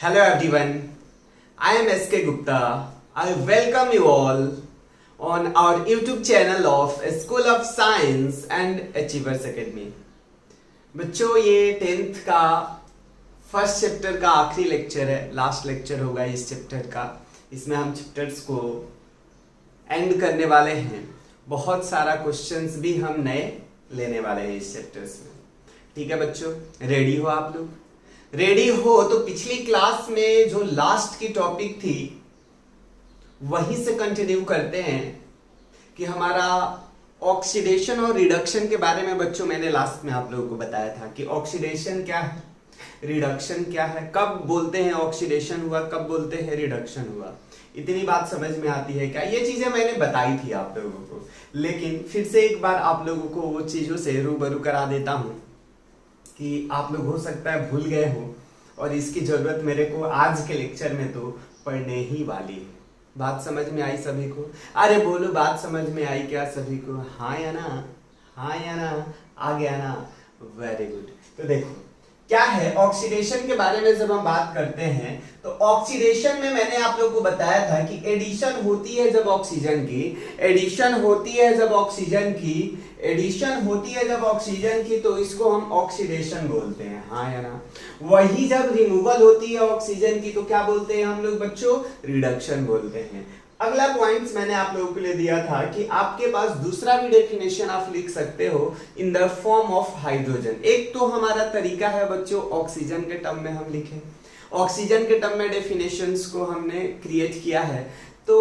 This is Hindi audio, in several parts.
Hello everyone, I am SK Gupta. I welcome you all on our YouTube channel of School of Science and Achievers Academy. बच्चों ये 10th का फर्स्ट चैप्टर का आखिरी लेक्चर है, लास्ट लेक्चर होगा इस चैप्टर का। इसमें हम चैप्टर्स को एंड करने वाले हैं। बहुत सारा क्वेश्चंस भी हम नए लेने वाले हैं इस चैप्टर्स में। ठीक है बच्चों, रेडी हो आप लोग? रेडी हो तो पिछली क्लास में जो लास्ट की टॉपिक थी वहीं से कंटिन्यू करते हैं कि हमारा ऑक्सीडेशन और रिडक्शन के बारे में बच्चों मैंने लास्ट में आप लोगों को बताया था कि ऑक्सीडेशन क्या है, रिडक्शन क्या है, कब बोलते हैं ऑक्सीडेशन हुआ, कब बोलते हैं रिडक्शन हुआ। इतनी बात समझ में आती है क्या? ये चीजें मैंने बताई थी आप लोगों को, लेकिन फिर से एक बार आप लोगों को वो चीजों से रूबरू करा देता हूं कि आप लोग हो सकता है भूल गए हो और इसकी जरूरत मेरे को आज के लेक्चर में तो पढ़ने ही वाली है। बात समझ में आई सभी को? अरे बोलो, बात समझ में आई क्या सभी को? हाँ या ना? हाँ या ना? आ गया ना? Very good. तो देखो क्या है ऑक्सीडेशन के बारे में जब हम बात करते हैं तो ऑक्सीडेशन में मैंने आप लोगों को बताया था कि एडिशन होती है जब ऑक्सीजन की, एडिशन होती है जब ऑक्सीजन की, एडिशन होती है जब ऑक्सीजन की, तो इसको हम ऑक्सीडेशन बोलते हैं। हाँ या ना? वही जब रिमूवल होती है ऑक्सीजन की तो क्या बोलते हैं हम लोग बच्चों? रिडक्शन बोलते हैं। अगला पॉइंट्स मैंने आप लोगों के लिए दिया था कि आपके पास दूसरा भी डेफिनेशन आप लिख सकते हो in the form of hydrogen. एक तो हमारा तरीका है बच्चों ऑक्सीजन के टर्म में हम लिखें, ऑक्सीजन के टर्म में डेफिनेशंस को हमने क्रिएट किया है। तो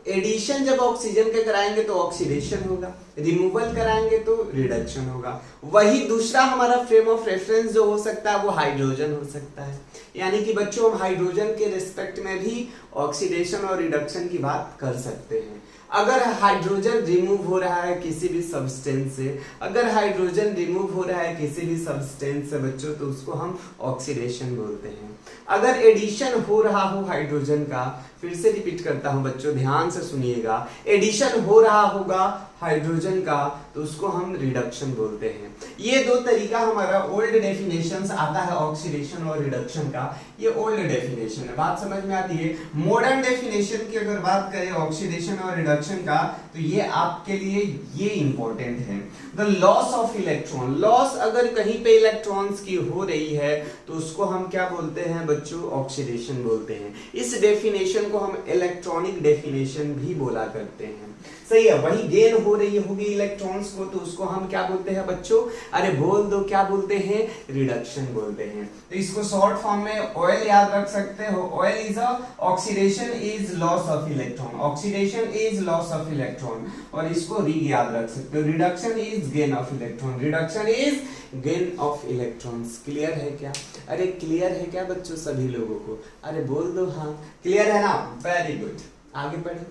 एडिशन जब ऑक्सीजन के कराएंगे तो ऑक्सीडेशन होगा, रिमूवल कराएंगे तो रिडक्शन होगा। वही दूसरा हमारा फ्रेम ऑफ रेफरेंस जो हो सकता है वो हाइड्रोजन हो सकता है। यानी कि बच्चों हम हाइड्रोजन के रिस्पेक्ट में भी ऑक्सीडेशन और रिडक्शन की बात कर सकते हैं। अगर हाइड्रोजन रिमूव हो रहा है किसी भी सब्सटेंस से, अगर हाइड्रोजन रिमूव हो रहा है किसी भी सब्सटेंस से बच्चों, तो उसको हम ऑक्सीडेशन बोलते हैं। अगर एडिशन हो रहा हो हाइड्रोजन का, फिर से रिपीट करता हूं बच्चों, ध्यान से सुनिएगा, एडिशन हो रहा होगा हाइड्रोजन का तो उसको हम रिडक्शन बोलते हैं। ये दो तरीका हमारा ओल्ड डेफिनेशंस आता है ऑक्सीडेशन और रिडक्शन का, ये ओल्ड डेफिनेशन है। बात समझ में आती है? मॉडर्न डेफिनेशन की अगर बात करें ऑक्सीडेशन और रिडक्शन का तो ये आपके लिए ये इंपॉर्टेंट है, the loss of electron. Loss अगर कहीं पे इलेक्ट्रॉन्स की हो रही है तो उसको हम क्या बोलते हैं बच्चों? ऑक्सीडेशन बोलते हैं। इस डेफिनेशन को हम इलेक्ट्रॉनिक डेफिनेशन भी बोला करते हैं। सही है, वही गेन हो रही होगी इलेक्ट्रॉन्स को तो उसको हम क्या बोलते हैं बच्चों? अरे बोल दो, क्या बोलते हैं? रिडक्शन बोलते हैं। तो इसको शॉर्ट फॉर्म में ऑयल याद रख सकते हो। Oil is a oxidation is loss of electron, oxidation is loss of electron, और इसको री याद रख सकते हो। Reduction is gain of electron, reduction is gain of electrons. Clear है क्या? अरे क्लियर है क्या बच्चों सभी लोगों को? अरे बोल दो हाँ, क्लियर है ना? Very good. आगे बढ़े,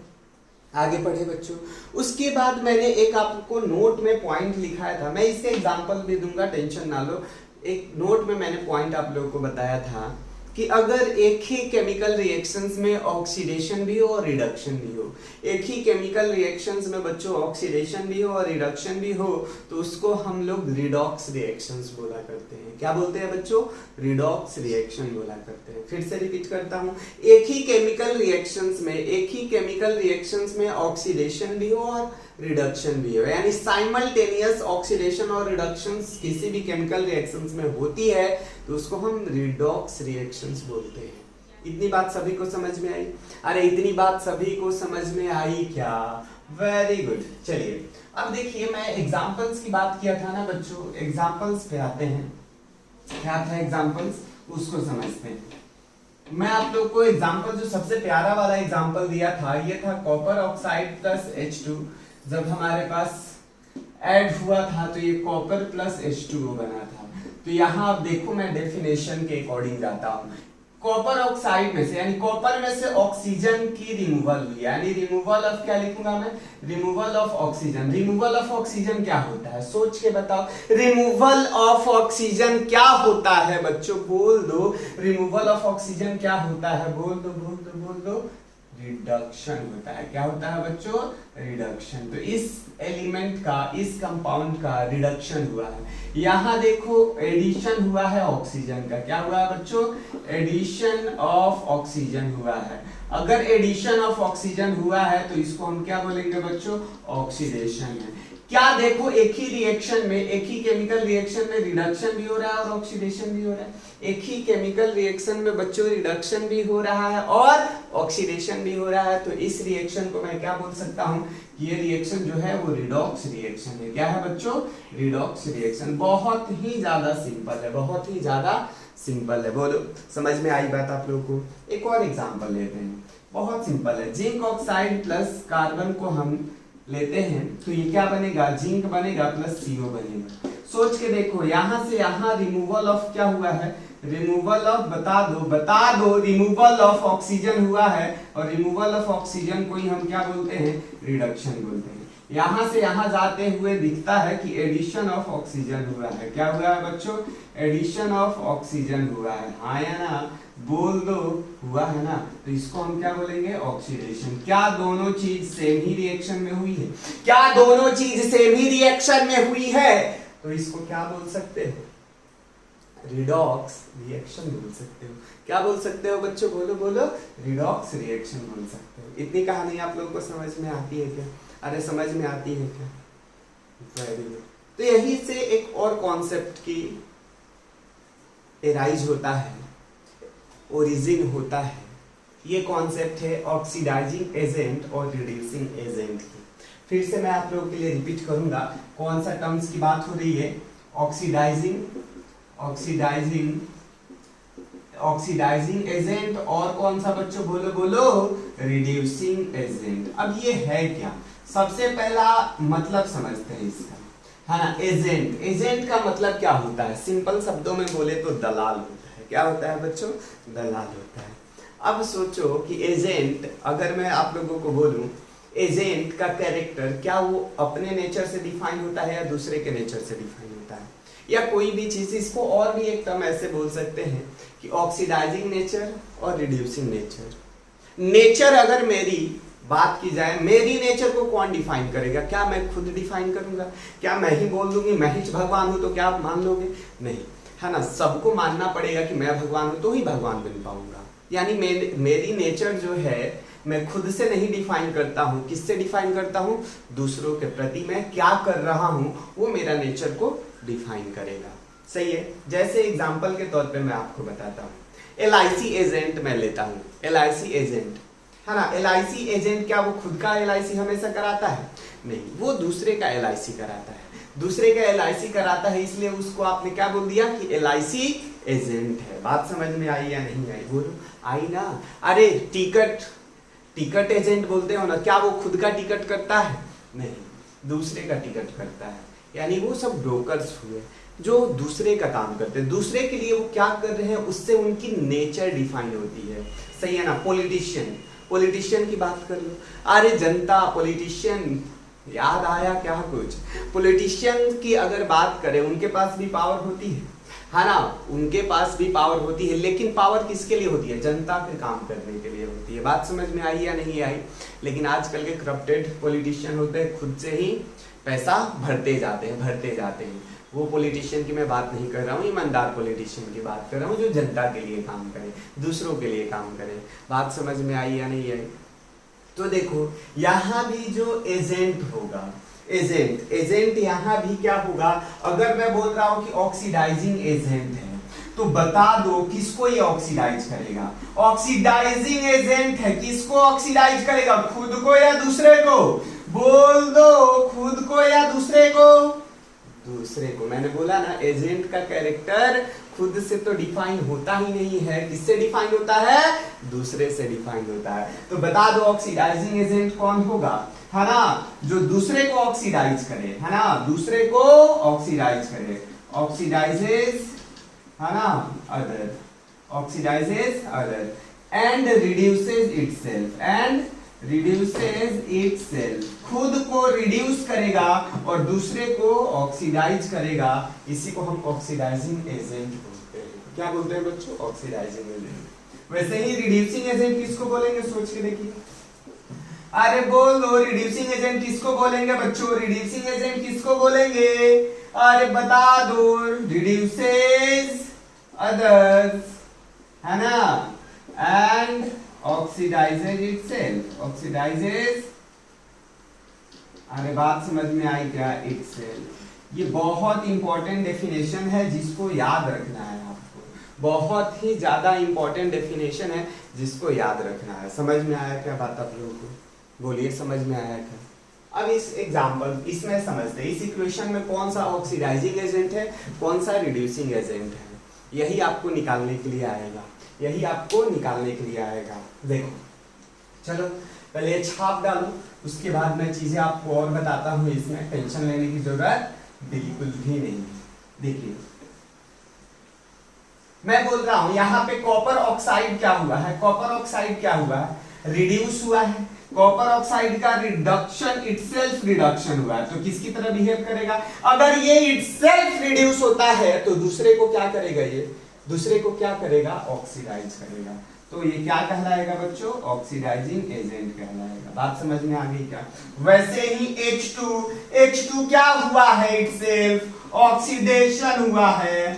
आगे पढ़े बच्चों। उसके बाद मैंने एक आपको नोट में पॉइंट लिखाया था, मैं इससे एग्जांपल भी दूंगा, टेंशन ना लो। एक नोट में मैंने पॉइंट आप लोगों को बताया था कि अगर एक ही केमिकल रिएक्शंस में ऑक्सीडेशन भी हो और रिडक्शन भी हो, एक ही केमिकल रिएक्शंस में बच्चों ऑक्सीडेशन भी हो और रिडक्शन भी हो, तो उसको हम लोग रिडॉक्स रिएक्शंस बोला करते हैं। क्या बोलते हैं बच्चों? रिडॉक्स रिएक्शन बोला करते हैं। फिर से रिपीट करता हूं, एक ही केमिकल रिएक्शंस में, एक ही केमिकल रिएक्शंस में ऑक्सीडेशन भी हो और रिडक्शन भी हो, यानी साइमल्टेनियस ऑक्सीडेशन और रिडक्शन किसी भी केमिकल रिएक्शंस में होती है तो उसको हम रिडॉक्स रिएक्शंस बोलते हैं। इतनी बात सभी को समझ में आई? अरे इतनी बात सभी को समझ में आई क्या? Very good. चलिए अब देखिए, मैं एग्जांपल्स की बात किया था ना बच्चों, एग्जांपल्स पे आते हैं। क्या था एग्जांपल्स, उसको समझते हैं। मैं आप लोग को एग्जांपल जो सबसे प्यारा वाला एग्जांपल दिया था ये था कॉपर ऑक्साइड प्लस H2। जब हमारे पास ऐड हुआ था तो ये कॉपर प्लस H2O बना था। तो यहाँ आप देखो, मैं डेफिनेशन के अकॉर्डिंग जाता हूँ। कॉपर ऑक्साइड में से, यानी कॉपर में से ऑक्सीजन की रिमूवल हुई, यानी रिमूवल ऑफ, क्या लिखूंगा मैं? Removal of oxygen. Removal of oxygen क्या होता है? सोच के बताओ, रिमूवल ऑफ ऑक्सीजन क्या होता है बच्चों? बोल दो, रिमूवल ऑफ ऑक्सीजन क्या होता है? बोल दो, बोल दो, बोल दो। रिडक्शन होता है। क्या होता है बच्चों? रिडक्शन। तो इस एलिमेंट का, इस कंपाउंड का रिडक्शन हुआ है। यहाँ देखो एडिशन हुआ है ऑक्सीजन का। क्या हुआ है बच्चों? एडिशन ऑफ ऑक्सीजन हुआ है। अगर एडिशन ऑफ ऑक्सीजन हुआ है तो इसको हम क्या बोलेंगे बच्चों? ऑक्सीडेशन है। क्या देखो एक ही रिएक्शन में, एक ही केमिकल रिएक्शन में रिडक्शन भी हो रहा है और ऑक्सीडेशन भी हो रहा है। एक ही केमिकल रिएक्शन में बच्चों रिडक्शन भी हो रहा है और ऑक्सीडेशन भी हो रहा है। तो इस रिएक्शन को मैं क्या बोल सकता हूँ? ये रिएक्शन जो है वो रिडॉक्स रिएक्शन है। क्या है बच्चों? Redox reaction. बहुत ही ज्यादा सिंपल है, बहुत ही ज्यादा सिंपल है। बोलो समझ में आई बात आप लोगों को? एक और एग्जांपल लेते हैं, बहुत सिंपल है। जिंक ऑक्साइड प्लस कार्बन को हम लेते हैं तो ये क्या बनेगा? जिंक बनेगा प्लस CO बनेगा। सोच के देखो, यहां से यहां रिमूवल ऑफ क्या हुआ है? रिमूवल ऑफ, बता दो रिमूवल ऑफ ऑक्सीजन हुआ है और रिमूवल ऑफ ऑक्सीजन को ही हम क्या बोलते हैं? रिडक्शन बोलते हैं। यहां से यहां जाते हुए दिखता है कि एडिशन ऑफ ऑक्सीजन हुआ है। क्या हुआ है बच्चों? एडिशन ऑफ ऑक्सीजन हुआ है। हाँ या ना? बोल दो, हुआ है ना? तो इसको हम क्या बोलेंगे? ऑक्सीडेशन। क्या दोनों चीज सेम ही रिएक्शन में हुई है? क्या दोनों चीज सेम ही रिएक्शन में हुई है? तो इसको क्या बोल सकते हो? रिडॉक्स रिएक्शन बोल सकते हो। क्या बोल सकते हो बच्चों? बोलो बोलो, रिडॉक्स रिएक्शन बोल सकते हो। इतनी कहानी आप लोगों को समझ में आती है क्या? अरे समझ में आती है क्या? Very good. तो यही से एक और कॉन्सेप्ट की एराइज होता है, ओरिजिन होता है। ये कॉन्सेप्ट है ऑक्सीडाइजिंग एजेंट और रिड्यूसिंग एजेंट की। फिर से मैं आप लोगों के लिए रिपीट करूंगा। कौन सा टर्म्स की बात हो रही है? ऑक्सीडाइजिंग एजेंट और कौन सा बच्चों? बोलो बोलो, रिड्यूसिंग एजेंट। अब ये है क्या? सबसे पहला मतलब समझते हैं इसका, है ना? एजेंट। एजेंट का मतलब क्या होता है? सिंपल शब्दों में बोले तो दलाल होता है। क्या होता है बच्चों? दलाल होता है। अब सोचो कि एजेंट, अगर मैं आप लोगों को बोलूं एजेंट का कैरेक्टर, क्या वो अपने नेचर से डिफाइन होता है या दूसरे के नेचर से डिफाइन होता है? या कोई भी चीज, इसको और भी एक टर्म ऐसे बोल सकते हैं कि ऑक्सीडाइजिंग नेचर और रिड्यूसिंग नेचर। नेचर अगर मेरी बात की जाए, मेरी नेचर को कौन डिफाइन करेगा? क्या मैं खुद डिफाइन करूंगा? क्या मैं ही बोल दूंगी मैं ही भगवान हूं तो क्या आप मान लोगे? नहीं, है ना? सबको मानना पड़ेगा कि मैं भगवान हूं तो ही भगवान बन पाऊंगा। यानी मेरी नेचर जो है मैं खुद से नहीं डिफाइन करता हूं। किससे डिफाइन करता हूं? दूसरों के प्रति मैं क्या कर रहा हूं वो मेरा नेचर को डिफाइन करेगा। सही है? जैसे एग्जांपल के तौर पे मैं आपको बताता हूं। LIC एजेंट मैं लेता हूं। LIC एजेंट, है ना? LIC एजेंट क्या वो खुद का LIC हमेशा कराता है? नहीं, वो दूसरे का LIC कराता है। दूसरे का LIC कराता है, इसलिए उसको आपने क्या बोल दिया कि LIC एजेंट है। बात समझ में आई या नहीं आई? बोलो, आई ना? अरे टिकट एजेंट बोलते हो ना, क्या वो खुद का टिकट करता है? नहीं, दूसरे का टिकट करता है। यानी वो सब ब्रोकर्स हुए जो दूसरे का काम करते हैं। दूसरे के लिए वो क्या कर रहे हैं उससे उनकी नेचर डिफाइन होती है। सही है ना? पॉलिटिशियन की बात कर लो। अरे जनता, पॉलिटिशियन, याद आया क्या कुछ? पॉलिटिशियन की अगर बात करें, उनके पास भी पावर होती है ना? उनके पास भी पावर होती है, लेकिन पावर किसके लिए होती है? जनता के काम करने के लिए होती है। बात समझ में आई या नहीं आई? लेकिन आजकल के करप्टेड पॉलिटिशियन होते हैं, खुद से ही पैसा भरते जाते हैं। वो पॉलिटिशियन की मैं बात नहीं कर रहा हूँ, ईमानदार पॉलिटिशियन की बात कर रहा हूँ जो जनता के लिए काम करे, दूसरों के लिए काम करे। बात समझ में आई या नहीं आई? तो देखो यहाँ भी जो एजेंट होगा, एजेंट यहाँ भी क्या होगा? अगर मैं बोल रहा हूँ कि ऑक्सीडाइजिंग एजेंट है तो बता दो किसको ये ऑक्सीडाइज करेगा? ऑक्सीडाइजिंग एजेंट है, किसको ऑक्सीडाइज करेगा? खुद को या दूसरे को? बोल दो, खुद को या दूसरे को? दूसरे को। मैंने बोला ना, एजेंट का कैरेक्टर खुद से तो डिफाइन होता ही नहीं है। किससे डिफाइन होता है? दूसरे से डिफाइन होता है। तो बता दो ऑक्सीडाइजिंग एजेंट कौन होगा, है ना? जो दूसरे को ऑक्सीडाइज करे, है ना? दूसरे को ऑक्सीडाइज करे, ऑक्सीडाइजेस, है ना? Other, oxidises other and reduces itself, खुद को रिड्यूस करेगा और दूसरे को ऑक्सीडाइज करेगा। इसी को हम ऑक्सीडाइजिंग एजेंट बोलते हैं। क्या बोलते हैं बच्चों? Oxidising agent. वैसे ही रिड्यूसिंग एजेंट किसको बोलेंगे, सोच के देखिए। अरे बोलो, रिड्यूसिंग एजेंट किसको बोलेंगे बच्चों, रिड्यूसिंग एजेंट किसको बोलेंगे, अरे बता दो, रिड्यूसेस अदर्स, है ना, एंड ऑक्सीडाइजेज इटसेल्फ, ऑक्सीडाइजेज, अरे बात समझ में आई क्या, इटसेल्फ। ये बहुत इंपॉर्टेंट डेफिनेशन है जिसको याद रखना है आपको, बहुत ही ज्यादा इंपॉर्टेंट डेफिनेशन है जिसको याद रखना है। समझ में आया क्या बात आप लोगों को, बोलिए समझ में आया क्या। अब इस एग्जांपल इसमें समझते हैं, इस इक्वेशन में कौन सा ऑक्सीडाइजिंग एजेंट है, कौन सा रिड्यूसिंग एजेंट है, यही आपको निकालने के लिए आएगा, यही आपको निकालने के लिए आएगा। देखो चलो पहले ये छाप डालो, उसके बाद मैं चीजें आपको और बताता हूं, इसमें टेंशन लेने की जरूरत बिल्कुल भी नहीं। देखिए मैं बोल रहा हूं यहाँ पे कॉपर ऑक्साइड क्या हुआ है, कॉपर ऑक्साइड क्या हुआ है, रिड्यूस हुआ है। कॉपर ऑक्साइड का रिडक्शन इटसेल्फ रिडक्शन हुआ है, तो किसकी तरह बिहेव करेगा, अगर ये इटसेल्फ रिड्यूस होता है तो दूसरे को क्या करेगा, ये दूसरे को क्या करेगा, ऑक्सीडाइज करेगा। तो ये क्या कहलाएगा बच्चों, ऑक्सीडाइजिंग एजेंट कहलाएगा। बात समझ में आ गई क्या। वैसे ही H2 क्या हुआ है, इटसेल्फ ऑक्सीडेशन हुआ है।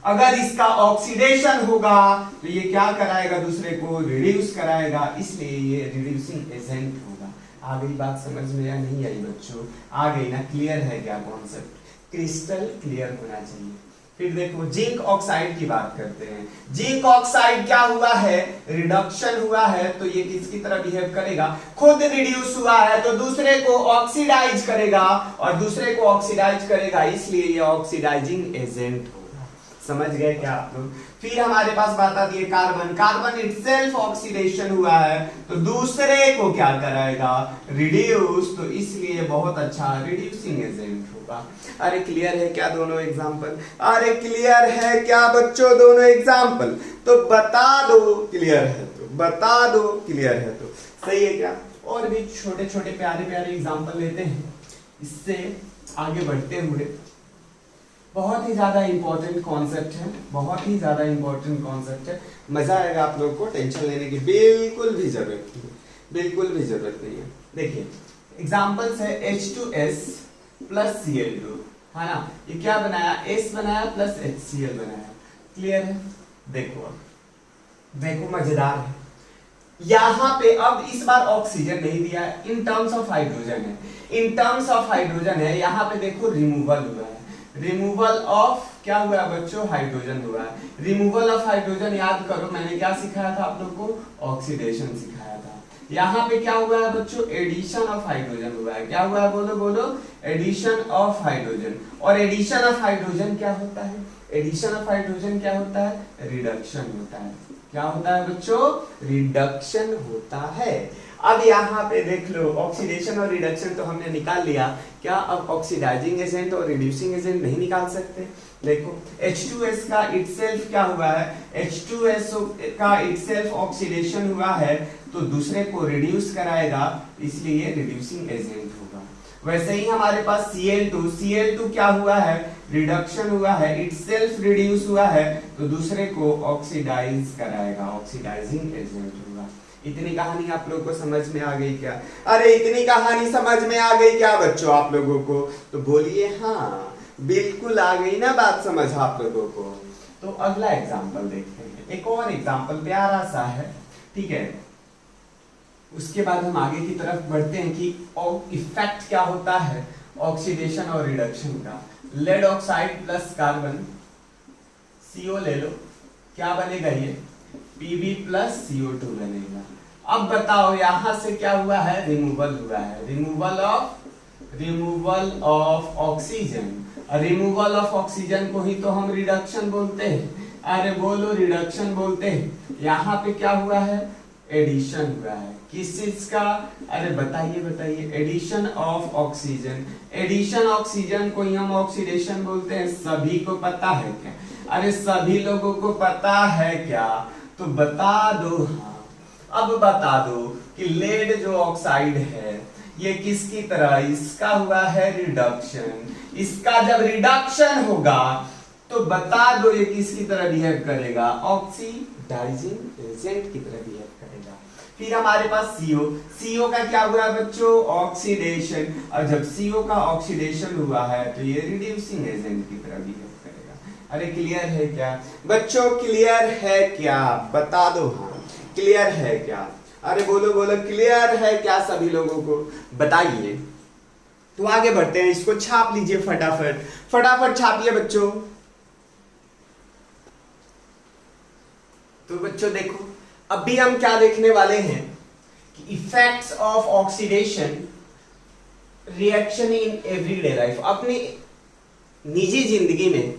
अगर इसका ऑक्सीडेशन होगा तो ये क्या कराएगा, दूसरे को रिड्यूस कराएगा, इसलिए ये रिड्यूसिंग एजेंट होगा। आ गई बात समझ में या नहीं आई बच्चों, आ गई ना, क्लियर है क्या कॉन्सेप्ट, क्रिस्टल क्लियर होना चाहिए। फिर देखो जिंक ऑक्साइड की बात करते हैं। जिंक ऑक्साइड क्या हुआ है, रिडक्शन हुआ है, तो ये किसकी तरह बिहेव करेगा, खुद रिड्यूस हुआ है तो दूसरे को ऑक्सीडाइज करेगा, और दूसरे को ऑक्सीडाइज करेगा इसलिए ये ऑक्सीडाइजिंग एजेंट होगा। समझ गए क्या आप लोग। फिर हमारे पास बात आती है कार्बन। कार्बन इटसेल्फ ऑक्सीडेशन हुआ है तो दूसरे को क्या कराएगा, रिड्यूस, तो इसलिए बहुत अच्छा रिड्यूसिंग एजेंट होगा। अरे क्लियर है क्या दोनों एग्जांपल, अरे क्लियर है क्या बच्चों दोनों एग्जांपल, तो बता दो क्लियर है, तो बता दो क्लियर है, तो सही है क्या। और भी छोटे छोटे प्यारे प्यारे एग्जांपल लेते हैं, इससे आगे बढ़ते हुए। बहुत ही ज्यादा इंपॉर्टेंट कॉन्सेप्ट है, बहुत ही ज्यादा इंपॉर्टेंट कॉन्सेप्ट है, मजा आएगा आप लोग को, टेंशन लेने की बिल्कुल भी जरूरत नहीं, बिल्कुल भी जरूरत नहीं है। देखिए एग्जांपल्स है H2S प्लस Cl2, है ना, ये क्या बनाया, S बनाया प्लस HCl बनाया, क्लियर है। देखो देखो मजेदार है, यहां पे अब इस बार ऑक्सीजन नहीं दिया है, इन टर्म्स ऑफ हाइड्रोजन है, इन टर्म्स ऑफ हाइड्रोजन है, यहां पे देखो रिमूवल हुआ है, रिमूवल ऑफ क्या हुआ है बच्चों, हाइड्रोजन हुआ है। रिमूवल ऑफ हाइड्रोजन याद करो मैंने क्या सिखाया था आप लोग को, ऑक्सीडेशन सिखाया था। यहाँ पे क्या हुआ है बच्चों, एडिशन ऑफ हाइड्रोजन हुआ है, क्या हुआ है बोलो बोलो, एडिशन ऑफ हाइड्रोजन। और एडिशन ऑफ हाइड्रोजन क्या होता है, एडिशन ऑफ हाइड्रोजन क्या होता है, रिडक्शन होता है। क्या होता है बच्चों, रिडक्शन होता है। अब यहाँ पे देख लो ऑक्सीडेशन और रिडक्शन तो हमने निकाल लिया, क्या अब ऑक्सीडाइजिंग एजेंट और रिड्यूसिंग एजेंट नहीं निकाल सकते। देखो H2S का इटसेल्फ क्या हुआ है, H2S का इटसेल्फ ऑक्सीडेशन हुआ है तो दूसरे को रिड्यूस कराएगा, इसलिए रिड्यूसिंग एजेंट होगा। वैसे ही हमारे पास Cl2 क्या हुआ है, रिडक्शन हुआ है, इटसेल्फ रिड्यूस हुआ है तो दूसरे को ऑक्सीडाइज कराएगा, ऑक्सीडाइजिंग एजेंट होगा। इतनी कहानी आप लोगों को समझ में आ गई क्या, अरे इतनी कहानी समझ में आ गई क्या बच्चों आप लोगों को, तो बोलिए हाँ बिल्कुल आ गई ना बात समझ आप लोगों को। तो अगला एग्जांपल देखते हैं, एक और एग्जांपल प्यारा सा है, ठीक है। उसके बाद हम आगे की तरफ बढ़ते हैं कि इफेक्ट क्या होता है ऑक्सीडेशन और रिडक्शन का। Lead oxide plus carbon, CO ले लो, क्या बनेगा ये, Pb प्लस CO2 बनेगा। अब बताओ यहां से क्या हुआ है, रिमूवल हुआ है, removal of oxygen. Removal of oxygen को ही तो हम रिडक्शन बोलते हैं, अरे बोलो रिडक्शन बोलते हैं। यहाँ पे क्या हुआ है, एडिशन हुआ है, किस चीज का, अरे बताइए बताइए, addition of oxygen. Addition oxygen को ही हम ऑक्सीडेशन बोलते हैं, सभी को पता है क्या, अरे सभी लोगों को पता है क्या, तो बता दो। हाँ अब बता दो कि लेड जो ऑक्साइड है ये किसकी तरह, इसका हुआ है रिडक्शन। इसका जब रिडक्शन होगा तो बता दो ये किसकी तरह बिहेव करेगा, ऑक्सीडाइजिंग एजेंट की तरह बिहेव करेगा। फिर हमारे पास CO, CO का क्या हुआ बच्चों, ऑक्सीडेशन, और जब CO का ऑक्सीडेशन हुआ है तो ये रिड्यूसिंग एजेंट की तरह बिहेव करेगा। अरे क्लियर है क्या बच्चों, क्लियर है क्या, बता दो हाँ क्लियर है क्या, अरे बोलो बोलो क्लियर है क्या सभी लोगों को, बताइए। तो आगे बढ़ते हैं, इसको छाप लीजिए फटाफट, फटाफट छापिए बच्चों। तो बच्चों देखो अभी हम क्या देखने वाले हैं कि effects of oxidation reaction in everyday life, अपनी निजी जिंदगी में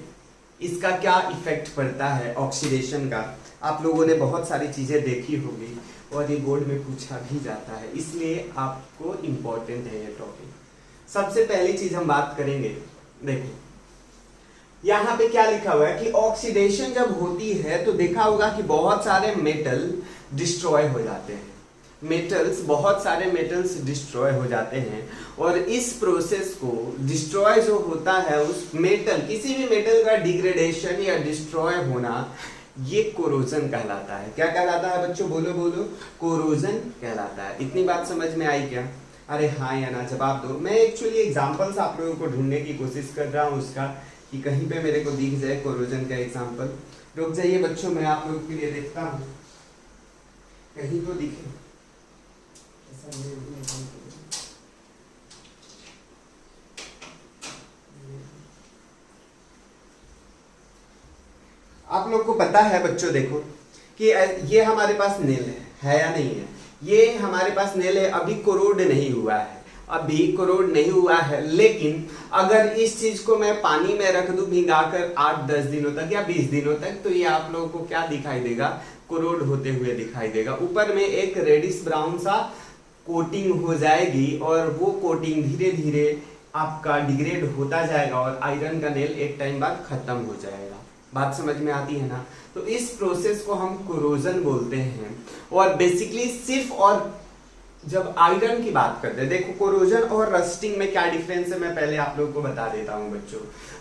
इसका क्या इफेक्ट पड़ता है ऑक्सीडेशन का। आप लोगों ने बहुत सारी चीजें देखी होगी और ये बोर्ड में पूछा भी जाता है, इसलिए आपको इंपॉर्टेंट है ये टॉपिक। सबसे पहली चीज हम बात करेंगे, देखो यहाँ पे क्या लिखा हुआ है कि ऑक्सीडेशन जब होती है तो देखा होगा कि बहुत सारे मेटल डिस्ट्रॉय हो जाते हैं, मेटल्स, बहुत सारे मेटल्स डिस्ट्रॉय हो जाते हैं। और इस प्रोसेस को डिस्ट्रॉय जो होता है उस मेटल, किसी भी मेटल का डिग्रेडेशन या डिस्ट्रॉय होना, ये कोरोजन कहलाता है। क्या कहलाता है बच्चों, बोलो बोलो, कोरोजन कहलाता है। इतनी बात समझ में आई क्या, अरे हाँ या ना जवाब दो। मैं एक्चुअली एग्जांपल्स आप लोगों को ढूंढने की कोशिश कर रहा हूँ उसका, कि कहीं पे मेरे को दिख जाए कोरोजन का एग्जांपल। रुक जाइए बच्चों, मैं आप लोगों के लिए देखता हूँ कहीं तो दिखे। आप लोग को पता है बच्चों देखो कि ये हमारे पास नील है या नहीं है, ये हमारे पास नील है, अभी कोरोड नहीं हुआ है, अभी कोरोड नहीं हुआ है। लेकिन अगर इस चीज को मैं पानी में रख दूं भिगाकर 8-10 दिनों तक या 20 दिनों तक, तो ये आप लोगों को क्या दिखाई देगा, कोरोड होते हुए दिखाई देगा। ऊपर में एक रेडिश ब्राउन सा कोटिंग हो जाएगी और वो कोटिंग धीरे धीरे आपका डिग्रेड होता जाएगा और आयरन का नेल एक टाइम बाद खत्म हो जाएगा। बात समझ में आती है ना। तो इस प्रोसेस को हम कोरोजन बोलते हैं। और बेसिकली सिर्फ, और जब आयरन की बात करते हैं, देखो कोरोजन और रस्टिंग में क्या डिफरेंस है, मैं पहले आप लोगों को बता देता हूं बच्चों।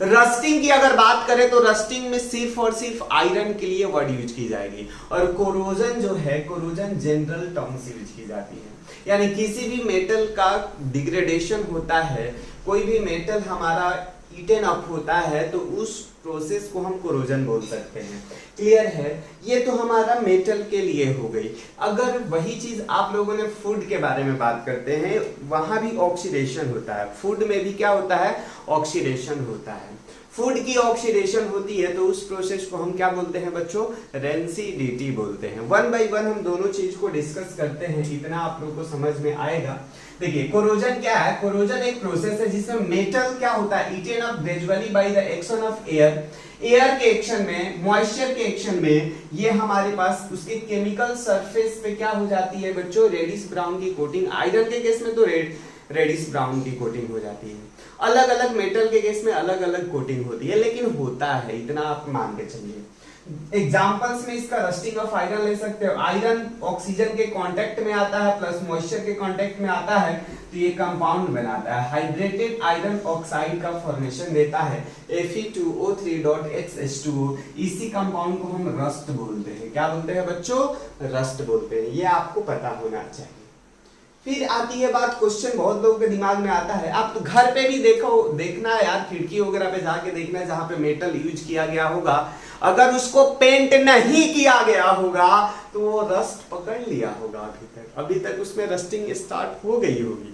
रस्टिंग की अगर बात करें तो रस्टिंग में सिर्फ और सिर्फ आयरन के लिए वर्ड यूज की जाएगी, और कोरोजन जो है, कोरोजन जनरल टर्म्स यूज की जाती है। यानी किसी भी मेटल का डिग्रेडेशन होता है, कोई भी मेटल हमारा ईटन अप होता है, तो उस प्रोसेस को हम कोरोजन बोल सकते हैं। क्लियर है, ये तो हमारा मेटल के लिए हो गई। अगर वही चीज आप लोगों ने फूड के बारे में बात करते हैं, वहां भी ऑक्सीडेशन होता है, फूड में भी क्या होता है, ऑक्सीडेशन होता है। फूड की ऑक्सीडेशन होती है तो उस प्रोसेस को हम क्या बोलते हैं बच्चों, रेंसिडिटी बोलते हैं। 1 बाय 1 हम दोनों चीज को डिस्कस करते हैं, इतना आप लोगों को समझ में आएगा। देखिए कोरोजन क्या है, कोरोजन एक प्रोसेस है जिसमें मेटल क्या होता है, eaten up gradually by the action of air, air के एक्शन में, मॉइस्चर के एक्शन में, ये हमारे पास उसके केमिकल सरफेस पे क्या हो जाती है बच्चों, रेडिश ब्राउन की कोटिंग। आयरन के केस में तो रेडिश ब्राउन की कोटिंग हो जाती है, अलग अलग मेटल के केस में अलग अलग कोटिंग होती है, लेकिन होता है, इतना आप मान के चलिए। एग्जांपल्स में इसका रस्टिंग ऑफ आयरन ले सकते हो। आयरन ऑक्सीजन के कांटेक्ट में आता है प्लस मॉइस्चर के कांटेक्ट में आता है तो ये कंपाउंड बनाता है, हाइड्रेटेड आयरन ऑक्साइड का फॉर्मेशन देता है, Fe2O3.HH2O। इसी कंपाउंड को हम रस्ट बोलते हैं। क्या बोलते हैं बच्चों, रस्ट बोलते हैं। ये आपको पता होना चाहिए। फिर आती है बात, क्वेश्चन बहुत लोगों के दिमाग में आता है, आप तो घर पे भी देखना है यार, खिड़की वगैरह पे जाके देखना है जहां पे मेटल यूज किया गया होगा, अगर उसको पेंट नहीं किया गया होगा तो वो रस्ट पकड़ लिया होगा, अभी तक उसमें रस्टिंग स्टार्ट हो गई होगी।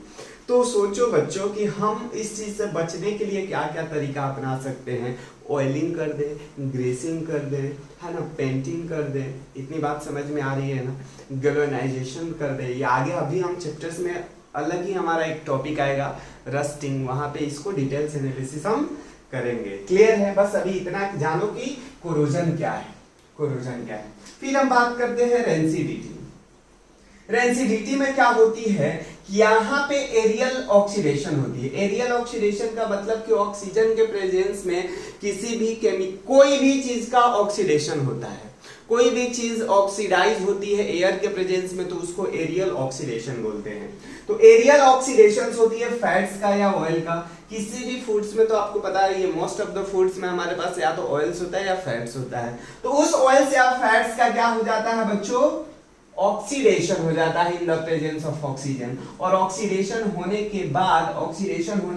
तो सोचो बच्चों कि हम इस चीज से बचने के लिए क्या क्या तरीका अपना सकते हैं। ऑयलिंग कर दे, ग्रेसिंग कर दे, है ना, पेंटिंग कर दे, इतनी बात समझ में आ रही है ना, गैल्वेनाइजेशन कर दे। ये आगे अभी हम चैप्टर्स में अलग ही हमारा एक टॉपिक आएगा रस्टिंग, वहां पे इसको डिटेल्स एनालिसिस हम करेंगे। क्लियर है, बस अभी इतना जानो कि कोरोजन क्या है, कोरोजन क्या है। फिर हम बात करते हैं रेंसिडिटी। रेंसिडिटी में क्या होती है, यहाँ पे एरियल ऑक्सीडेशन होती है। एरियल ऑक्सीडेशन का मतलब कि ऑक्सीजन के प्रेजेंस में किसी भी कोई भी चीज का ऑक्सीडेशन होता है, कोई भी चीज ऑक्सीडाइज होती है एयर के प्रेजेंस में तो उसको एरियल ऑक्सीडेशन बोलते हैं। तो एरियल ऑक्सीडेशन होती है फैट्स का या ऑयल का। किसी भी फूड्स में तो आपको पता है ये मोस्ट ऑफ द फूड्स में हमारे पास या तो ऑयल्स होता है या फैट्स होता है। तो उस ऑयल्स या फैट्स का क्या हो जाता है बच्चों, ऑक्सीडेशन हो जाता है in the presence of oxygen. और ऑक्सीडेशन होने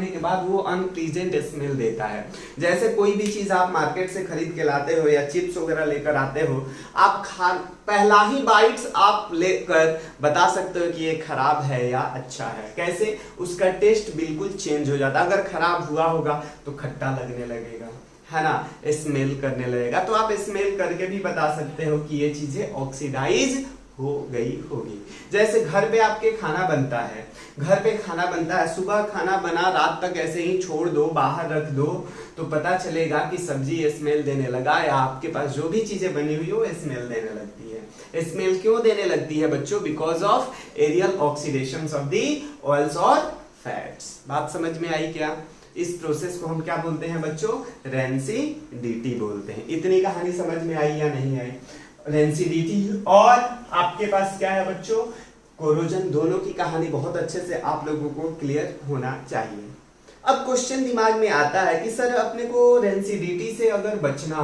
के बाद वो अनप्लीजेंट स्मेल देता है। जैसे कोई भी चीज आप मार्केट से खरीद के लाते हो या चिप्स वगैरह लेकर आते हो, आप पहला ही बाइट्स आप लेकर बता सकते हो कि ये खराब है या अच्छा है। कैसे, उसका टेस्ट बिल्कुल चेंज हो जाता है। अगर खराब हुआ होगा तो खट्टा लगने लगेगा, है ना, स्मेल करने लगेगा। तो आप स्मेल करके भी बता सकते हो कि ये चीजें ऑक्सीडाइज हो गई होगी। जैसे घर पे आपके खाना बनता है, सुबह खाना बना, रात तक ऐसे ही छोड़ दो, बाहर रख दो, तो पता चलेगा कि सब्जी स्मेल देने लगा, या आपके पास जो भी चीजें बनी हुई वो स्मेल देने लगती है। स्मेल क्यों देने लगती है बच्चों, because of aerial oxidation of the oils और फैट्स। बात समझ में आई क्या? इस प्रोसेस को हम क्या बोलते हैं बच्चों, रेंसिडिटी बोलते हैं। इतनी कहानी समझ में आई या नहीं आई? रेंसिडिटी और आपके पास क्या है बच्चों, कोरोजन, दोनों की कहानी बहुत अच्छे से आप लोगों को क्लियर होना चाहिए। अब क्वेश्चन दिमाग में आता है कि सर अपने को रेंसिडिटी से अगर बचना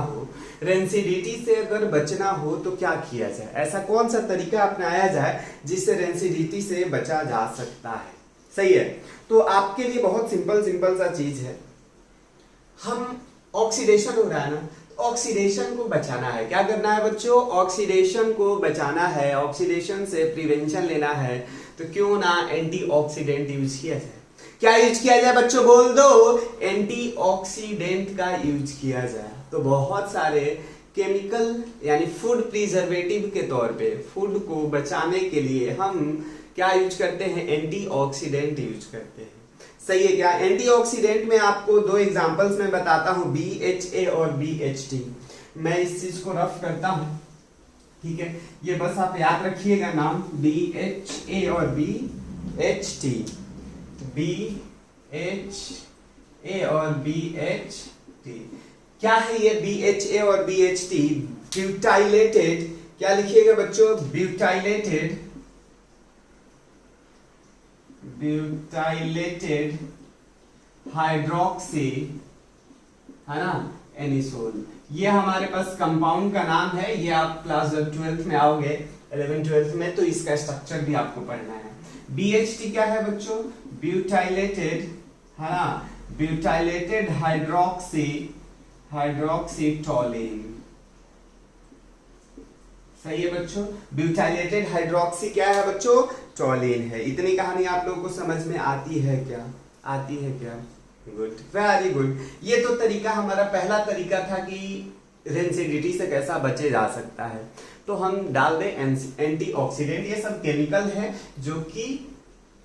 हो तो क्या किया जाए, ऐसा कौन सा तरीका अपनाया जाए जिससे रेंसिडिटी से बचा जा सकता है। सही है, तो आपके लिए बहुत सिंपल सा चीज है। हम ऑक्सीडेशन हो रहा है ना, ऑक्सीडेशन को बचाना है। क्या करना है बच्चों, ऑक्सीडेशन को बचाना है, ऑक्सीडेशन से प्रिवेंशन लेना है, तो क्यों ना एंटीऑक्सीडेंट यूज किया जाए। क्या यूज किया जाए बच्चों, बोल दो, एंटीऑक्सीडेंट का यूज किया जाए। तो बहुत सारे केमिकल यानी फूड प्रिजर्वेटिव के तौर पे फूड को बचाने के लिए हम क्या यूज करते हैं, एंटीऑक्सीडेंट यूज करते हैं। सही है क्या? एंटीऑक्सीडेंट में आपको दो एग्जांपल्स में बताता हूं, BHA और BHT। मैं इस चीज को रफ करता हूं, ठीक है, ये बस आप याद रखिएगा नाम, BHA और BHT, BHA और BHT। क्या है ये BHA और BHT? ब्यूटाइलेटेड, क्या लिखिएगा बच्चों, ब्यूटाइलेटेड हाइड्रोक्सी, है ना, एनिसोल। ये हमारे पास कंपाउंड का नाम है। ये आप क्लास 12th में आओगे, 11th-12th में, तो इसका स्ट्रक्चर भी आपको पढ़ना है। BHT क्या है बच्चों, ब्यूटाइलेटेड, है ना, ब्यूटाइलेटेड हाइड्रोक्सीटोलिन। सही है बच्चों, ब्यूटाइलेटेड हाइड्रोक्सी क्या है बच्चों, टोलिन है। इतनी कहानी आप लोगों को समझ में आती है क्या? Good, very good. ये तो तरीका हमारा पहला तरीका था कि रेंसिडिटी से कैसा बचे जा सकता है। तो हम डाल दें एंटीऑक्सीडेंट। ये सब केमिकल है जो कि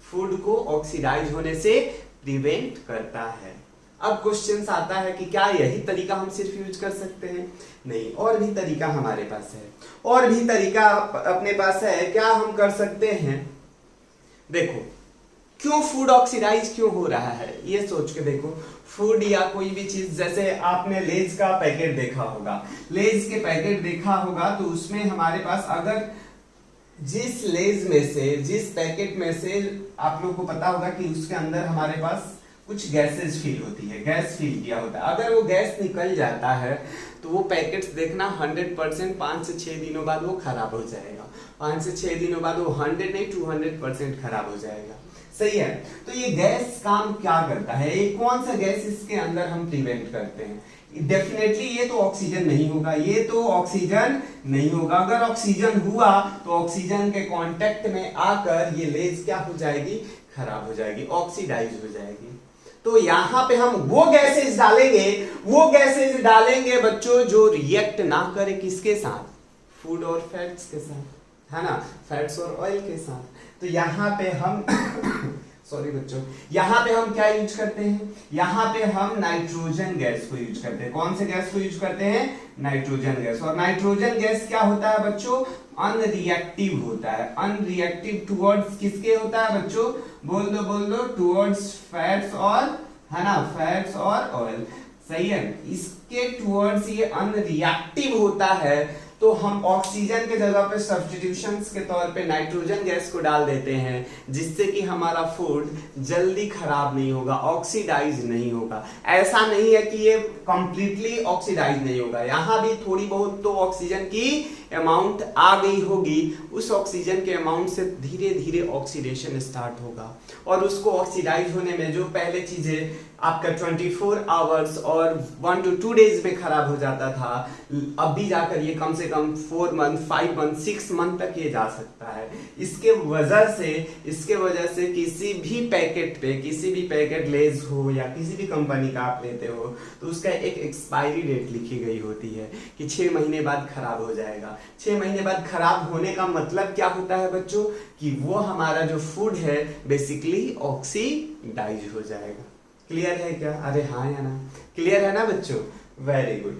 फूड को ऑक्सीडाइज होने से प्रिवेंट करता है। अब क्वेश्चन आता है कि क्या यही तरीका हम सिर्फ यूज कर सकते हैं? नहीं, और भी तरीका हमारे पास है, और भी तरीका अपने पास है। क्या हम कर सकते हैं, देखो, क्यों फूड ऑक्सीडाइज क्यों हो रहा है ये सोच के देखो। फूड या कोई भी चीज, जैसे आपने लेज का पैकेट देखा होगा, तो उसमें हमारे पास अगर जिस पैकेट में से आप लोग को पता होगा कि उसके अंदर हमारे पास कुछ गैसेस फील होती है, गैस फील किया होता है। अगर वो गैस निकल जाता है तो वो पैकेट्स देखना 100% 5 से 6 दिनों बाद वो खराब हो जाएगा। 5 से 6 दिनों बाद वो 100 नहीं 200% खराब हो जाएगा। सही है, तो ये गैस काम क्या करता है, ये कौन सा गैस इसके अंदर हम प्रिवेंट करते हैं? डेफिनेटली ये तो ऑक्सीजन नहीं होगा। अगर ऑक्सीजन हुआ तो ऑक्सीजन के कांटेक्ट में आकर ये लेज क्या हो जाएगी, खराब हो जाएगी, ऑक्सीडाइज हो जाएगी। तो यहाँ पे हम वो गैसेज डालेंगे बच्चों जो रिएक्ट ना करे किसके साथ, फूड और फैट्स के साथ, है ना, फैट्स और ऑयल के साथ। तो यहाँ पे हम सॉरी बच्चों, यहाँ पे हम क्या यूज करते हैं, यहाँ पे हम नाइट्रोजन गैस को यूज करते हैं। कौन से गैस को यूज करते हैं, नाइट्रोजन गैस। और नाइट्रोजन गैस क्या होता है बच्चों, अनरिएक्टिव होता है। अनरिएक्टिव टुवर्ड्स किसके होता है बच्चों, बोल दो टुवर्ड्स फैट्स और, है ना, फैट्स और ऑयल। सही है, इसके टुवर्ड्स ये अनरिएक्टिव होता है। तो तो हम ऑक्सीजन के जगह पे सब्स्टिट्यूशंस के तौर पे नाइट्रोजन गैस को डाल देते हैं, जिससे कि हमारा फूड जल्दी खराब नहीं होगा, ऑक्सीडाइज नहीं होगा। ऐसा नहीं है कि ये कंप्लीटली ऑक्सीडाइज नहीं होगा, यहाँ भी थोड़ी बहुत तो ऑक्सीजन की अमाउंट आ गई होगी। उस ऑक्सीजन के अमाउंट से धीरे धीरे ऑक्सीडेशन स्टार्ट होगा और उसको ऑक्सीडाइज होने में जो पहले चीजें आपका 24 आवर्स और 1 to 2 डेज में खराब हो जाता था, अभी जाकर ये कम से कम 4 मंथ 5 मंथ 6 मंथ तक ये जा सकता है। इसके वजह से किसी भी पैकेट लेज हो या किसी भी कंपनी का आप लेते हो तो उसका एक एक्सपायरी डेट लिखी गई होती है कि 6 महीने बाद खराब हो जाएगा। 6 महीने बाद खराब होने का मतलब क्या होता है बच्चों, कि वो हमारा जो फूड है बेसिकली ऑक्सीडाइज हो जाएगा। क्लियर है क्या? अरे हाँ या ना? क्लियर है ना बच्चों? Very good.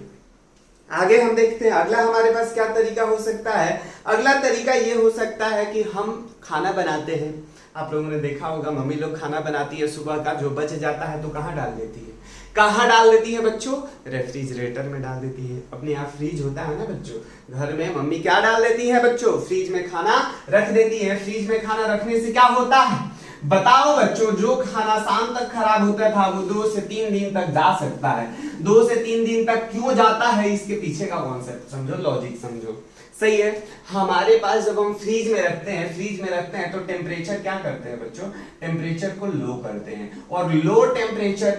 आगे हम देखते हैं अगला हमारे पास क्या तरीका हो सकता है। अगला तरीका ये हो सकता है कि हम खाना बनाते हैं। आप लोगों ने देखा होगा मम्मी लोग खाना बनाती है, सुबह का जो बच जाता है तो कहाँ डाल देती है? कहाँ डाल देती है बच्चों? रेफ्रिजरेटर में डाल देती है। अपने यहाँ फ्रिज होता है ना बच्चों, घर में मम्मी क्या डाल देती है बच्चों? फ्रिज में खाना रख देती है। फ्रिज में खाना रखने से क्या होता है बताओ बच्चों? जो खाना शाम तक खराब होता था वो 2 से 3 दिन तक जा सकता है। 2 से 3 दिन तक क्यों जाता है, इसके पीछे का कॉन्सेप्ट समझो, लॉजिक समझो। सही है। हमारे पास जब हम फ्रिज में रखते हैं तो टेम्परेचर क्या करते हैं बच्चों? टेम्परेचर को लो करते हैं और लो टेम्परेचर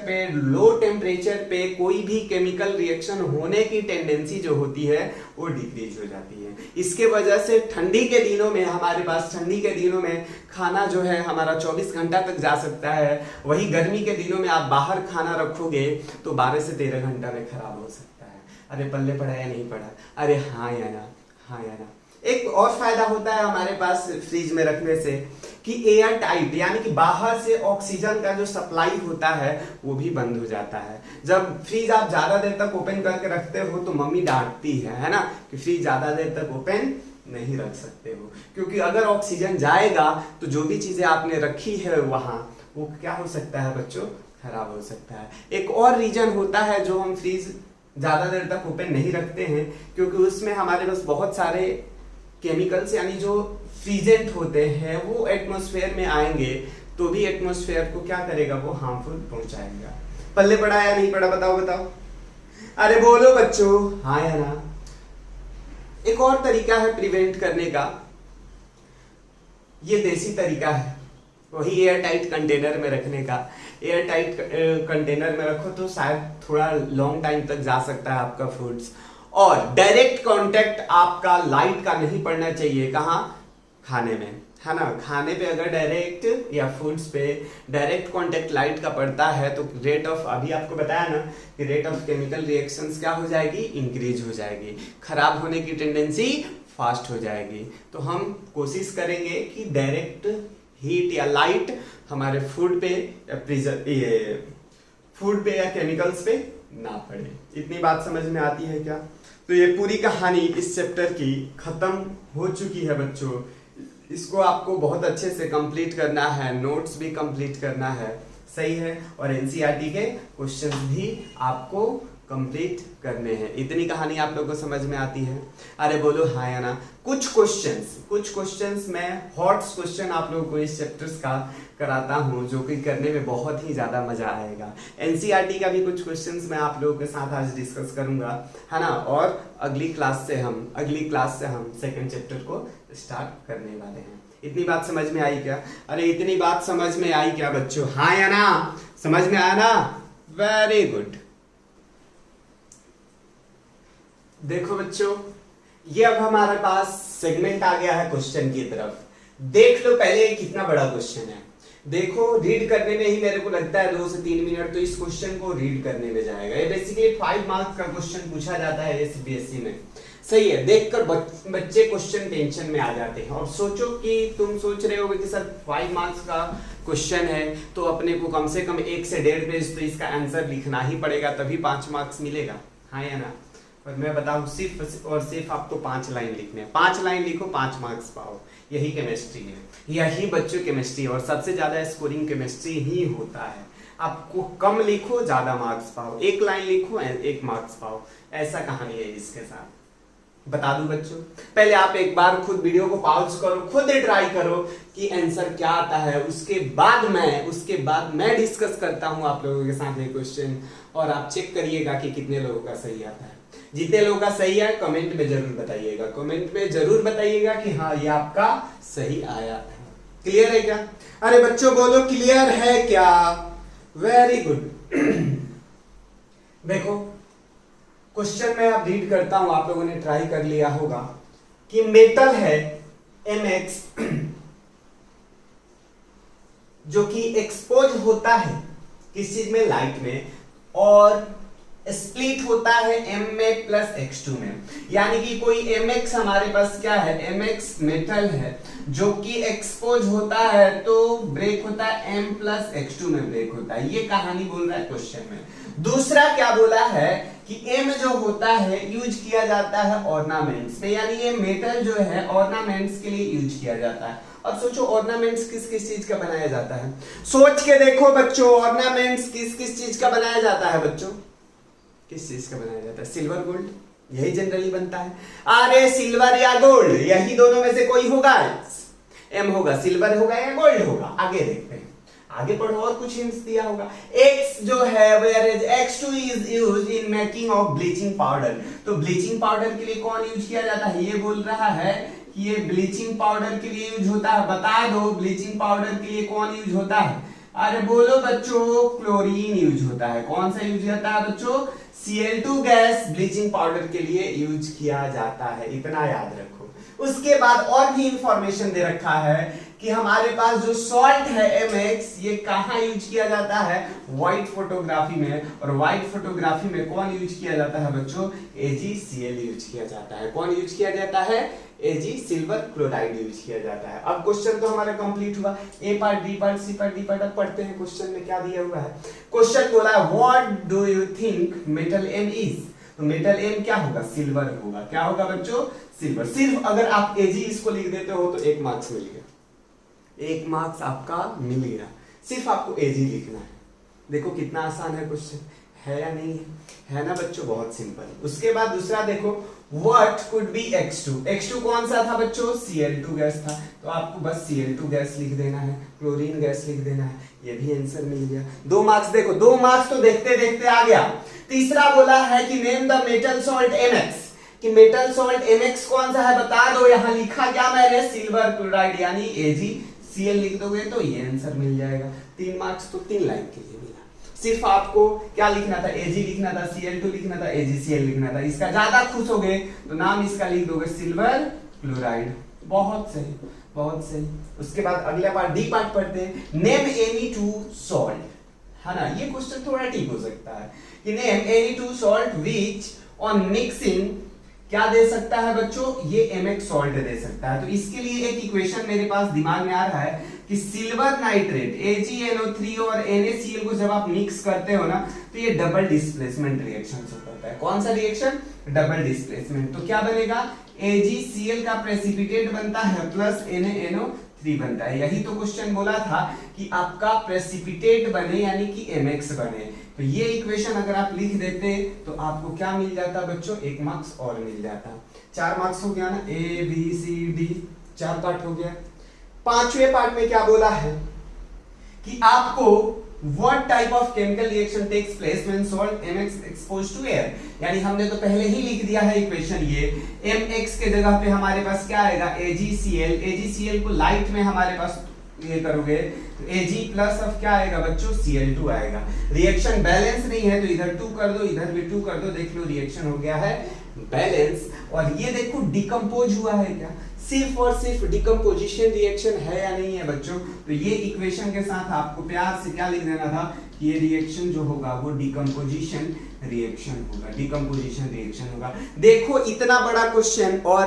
पे कोई भी केमिकल रिएक्शन होने की टेंडेंसी जो होती है वो डिक्रीज हो जाती है। इसके वजह से ठंडी के दिनों में खाना जो है हमारा 24 घंटा तक जा सकता है। वही गर्मी के दिनों में आप बाहर खाना रखोगे तो 12 से 13 घंटा में खराब हो सकता है। अरे पल्ले पड़ा या नहीं पड़ा? अरे हाँ या ना? हाँ या ना? एक और फायदा होता है हमारे पास फ्रिज में रखने से कि एयर टाइट, यानी कि बाहर से ऑक्सीजन का जो सप्लाई होता है वो भी बंद हो जाता है। जब फ्रिज आप ज्यादा देर तक ओपन करके रखते हो तो मम्मी डांटती है ना, कि फ्रिज ज्यादा देर तक ओपन नहीं रख सकते हो, क्योंकि अगर ऑक्सीजन जाएगा तो जो भी चीजें आपने रखी है वहां वो क्या हो सकता है बच्चों? खराब हो सकता है। एक और रीजन होता है जो हम फ्रिज ज्यादा देर तक ओपन नहीं रखते हैं, क्योंकि उसमें हमारे पास बहुत सारे केमिकल्स यानी जो फ्रीजेंट होते हैं वो एटमॉस्फेयर में आएंगे तो भी एटमॉस्फेयर को क्या करेगा? वो हार्मफुल पहुंचाएगा। पल्ले पड़ा या नहीं पड़ा? बताओ। अरे बोलो बच्चों, हाँ या ना? एक और तरीका है प्रिवेंट करने का, ये देसी तरीका है, वही एयर टाइट कंटेनर में रखने का। एयर टाइट कंटेनर में रखो तो शायद थोड़ा लॉन्ग टाइम तक जा सकता है आपका फूड्स। और डायरेक्ट कांटेक्ट आपका लाइट का नहीं पड़ना चाहिए। कहाँ? खाने में, है ना? खाने पे अगर डायरेक्ट या फूड्स पे डायरेक्ट कांटेक्ट लाइट का पड़ता है तो रेट ऑफ, अभी आपको बताया ना कि रेट ऑफ केमिकल रिएक्शंस क्या हो जाएगी? इंक्रीज हो जाएगी, खराब होने की टेंडेंसी फास्ट हो जाएगी। तो हम कोशिश करेंगे कि डायरेक्ट हीट या लाइट हमारे फूड पे या केमिकल्स पे ना पड़े। इतनी बात समझ में आती है क्या? तो ये पूरी कहानी इस चैप्टर की खत्म हो चुकी है बच्चों। इसको आपको बहुत अच्छे से कंप्लीट करना है, नोट्स भी कंप्लीट करना है, सही है, और एनसीईआरटी के क्वेश्चंस भी आपको कंप्लीट करने हैं। इतनी कहानी आप लोगों को समझ में आती है? अरे बोलो हाँ या ना? कुछ क्वेश्चंस मैं हॉट्स क्वेश्चन आप लोगों को इस चैप्टर्स का कराता हूं जो कि करने में बहुत ही ज्यादा मजा आएगा। एनसीईआरटी का भी कुछ क्वेश्चंस मैं आप लोगों के साथ आज डिस्कस करूंगा, है ना? और अगली क्लास से हम सेकंड चैप्टर को स्टार्ट करने वाले हैं। इतनी बात समझ में आई क्या? अरे इतनी बात समझ में आई क्या बच्चों? हाँ या ना? समझ में आया ना? Very good. देखो बच्चों, ये अब हमारे पास सेगमेंट आ गया है क्वेश्चन की तरफ। देख लो पहले कितना बड़ा क्वेश्चन है। देखो, रीड करने में ही मेरे को लगता है 2 से 3 मिनट तो इस क्वेश्चन को रीड करने में जाएगा। ये बेसिकली 5 मार्क्स का क्वेश्चन पूछा जाता है ये सीबीएसई में। सही है। देखकर बच्चे क्वेश्चन टेंशन में आ जाते हैं। और सोचो कि तुम सोच रहे होगे कि सर 5 मार्क्स का क्वेश्चन है तो अपने को कम से कम 1 से 1.5 पेज तो इसका आंसर लिखना ही पड़ेगा, तभी 5 मार्क्स मिलेगा। हाँ या ना? और मैं बताऊं सिर्फ और सिर्फ आपको 5 लाइन लिखने हैं। 5 लाइन लिखो, 5 मार्क्स पाओ। यही केमिस्ट्री है, यही बच्चों केमिस्ट्री, और सबसे ज्यादा स्कोरिंग केमिस्ट्री ही होता है। आपको कम लिखो, ज्यादा मार्क्स पाओ, 1 लाइन लिखो, 1 मार्क्स पाओ। ऐसा कहानी है इसके साथ। बता दूं बच्चों, पहले आप एक बार खुद वीडियो को पॉज करो, खुद ट्राई करो कि आंसर क्या आता है, उसके बाद मैं डिस्कस करता हूं आप लोगों के साथ ये क्वेश्चन, और आप चेक करिएगा कि कितने लोगों का सही आता है। जितने लोगों का सही है कमेंट में जरूर बताइएगा, कमेंट में जरूर बताइएगा कि हाँ ये आपका सही आया है। क्लियर है क्या? अरे बच्चों बोलो क्लियर है क्या? Very good. देखो क्वेश्चन में आप रीड करता हूं, आप लोगों ने ट्राई कर लिया होगा कि मेटल है mx जो कि एक्सपोज होता है किस चीज में, लाइट में, और स्प्लिट होता है m में प्लस x2 में। यानी कि कोई mx हमारे पास क्या है, mx मेटल है जो कि एक्सपोज होता है तो ब्रेक होता है m प्लस x2 में ब्रेक होता है। ये कहानी बोल रहा है क्वेश्चन में। दूसरा क्या बोला है कि m जो होता है यूज किया जाता है ऑर्नामेंट्स में, यानी ये मेटल जो है ऑर्नामेंट्स के लिए यूज किया जाता है। अब सोचो ऑर्नामेंट्स किस किस चीज का बनाया जाता है, सोच के देखो बच्चों, ऑर्नामेंट्स किस किस चीज का बनाया जाता है बच्चों, किस चीज का बनाया जाता है? सिल्वर गोल्ड, यही जनरली बनता है। अरे सिल्वर या गोल्ड, यही दोनों में से कोई होगा, एम होगा, सिल्वर होगा या गोल्ड होगा। आगे देखते हैं, आगे पढ़ो और कुछ हिंट्स दिया होगा। X जो है whereas X2 is used in making of bleaching powder, तो ब्लीचिंग पाउडर के लिए कौन यूज किया जाता है? ये बोल रहा है कि ये ब्लीचिंग पाउडर के लिए यूज होता है। बता दो ब्लीचिंग पाउडर के लिए कौन यूज होता है? अरे बोलो बच्चों, क्लोरीन यूज होता है। कौन सा यूज होता है बच्चों? Cl2 गैस ब्लीचिंग पाउडर के लिए यूज किया जाता है, इतना याद रखो। उसके बाद और भी इंफॉर्मेशन दे रखा है कि हमारे पास जो सॉल्ट है mx, ये कहाँ यूज किया जाता है? व्हाइट फोटोग्राफी में, और व्हाइट फोटोग्राफी में कौन यूज किया जाता है बच्चों? AgCl यूज किया जाता है। कौन यूज किया जाता है? Ag, सिल्वर क्लोराइड यूज किया जाता है। अब क्वेश्चन तो हमारा कंप्लीट हुआ, A part, B part, C part, D part. अब पढ़ते हैं क्वेश्चन में क्या दिया हुआ है। क्वेश्चन बोला है what do you think metal m is, तो मेटल m क्या होगा? सिल्वर होगा। क्या होगा बच्चों? सिल्वर। सिर्फ अगर आप Ag इसको लिख देते हो तो 1 मार्क्स मिल गया, 1 मार्क्स आपका मिल गया। सिर्फ आपको Ag लिखना है। देखो कितना आसान है क्वेश्चन, है या नहीं है ना बच्चों? बहुत सिंपल। उसके बाद दूसरा देखो, what could be x2, x2 कौन सा था बच्चों? Cl2 गैस था, तो आपको बस Cl2 गैस लिख देना है, क्लोरीन गैस लिख देना है, ये भी आंसर मिल गया। 2 मार्क्स। देखो 2 मार्क्स तो देखते देखते आ गया। तीसरा बोला है कि name the metal salt mx, कि मेटल सॉल्ट mx कौन सा है बता दो। यहां लिखा क्या मैंने? सिल्वर क्लोराइड, यानी AgCl लिख दोगे तो ये आंसर मिल जाएगा। 3 मार्क्स तो 3 लाइन के लिए मिला। सिर्फ आपको क्या लिखना था? Ag लिखना था, Cl2 लिखना था, AgCl लिखना था। इसका ज्यादा खुश हो गए तो नाम इसका लिख दोगे सिल्वर क्लोराइड। बहुत सही, बहुत सही। उसके बाद अगला पार्ट, डी पार्ट पढ़ते हैं। नेम एनी 2 सॉल्ट, है ना? ये क्वेश्चन थोड़ा ठीक हो सकता है कि name any 2 salt which on mixing क्या दे सकता है बच्चों? ये mx सॉल्ट दे सकता है। तो इसके लिए एक इक्वेशन मेरे पास दिमाग में आ रहा है कि सिल्वर नाइट्रेट AgNO3 और NaCl को जब आप मिक्स करते हो ना, तो ये डबल डिस्प्लेसमेंट रिएक्शन से होता है। कौन सा रिएक्शन? Double displacement. तो क्या बनेगा? AgCl का प्रेसिपिटेट बनता है प्लस NaNO3 बनता है। यही तो क्वेश्चन बोला था कि आपका प्रेसिपिटेट बने यानी कि mx बने। तो ये इक्वेशन अगर आप लिख देते तो आपको क्या मिल जाता बच्चों? 1 मार्क्स और मिल जाता। 4 मार्क्स हो गया ना? A B C D 4 part हो गया। 5वें पार्ट में क्या बोला है कि आपको what type of chemical reaction takes place when salt mx exposed to air, यानी हमने तो पहले ही लिख दिया है इक्वेशन। ये mx के जगह पे हमारे पास क्या आएगा? AgCl। AgCl को लाइट में हमारे पास ये करोगे तो Ag प्लस अब क्या आएगा बच्चों? Cl2 आएगा। रिएक्शन बैलेंस नहीं है तो इधर 2 कर दो, इधर भी 2 कर दो, देख लो रिएक्शन हो गया है बैलेंस। और ये देखो डिकम्पोज हुआ है क्या? सिर्फ और सिर्फ डिकम्पोजिशन रिएक्शन है या नहीं है बच्चों? तो ये इक्वेशन के साथ आपको प्यार से क्या लिख देना था कि ये रिएक्शन जो होगा वो डिकम्पोजिशन रिएक्शन होगा, डिकम्पोजिशन रिएक्शन होगा। देखो इतना बड़ा क्वेश्चन और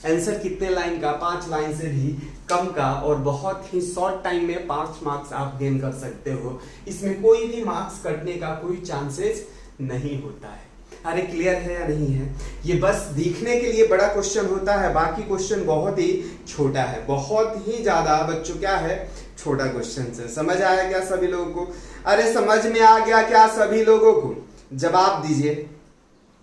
आंसर कितने लाइन का? 5 लाइन से भी कम का, और बहुत ही शॉर्ट टाइम में 5 मार्क्स आप गेन कर सकते हो। इसमें कोई भी मार्क्स कटने का कोई चांसेस नहीं होता है। अरे क्लियर है या नहीं है? ये बस दिखने के लिए बड़ा क्वेश्चन होता है, बाकी क्वेश्चन बहुत ही छोटा है, बहुत ही ज्यादा बच्चों क्या है? छोटा क्वेश्चन है। समझ आया क्या सभी लोगों को? अरे समझ में आ गया क्या सभी लोगों को? जवाब दीजिए,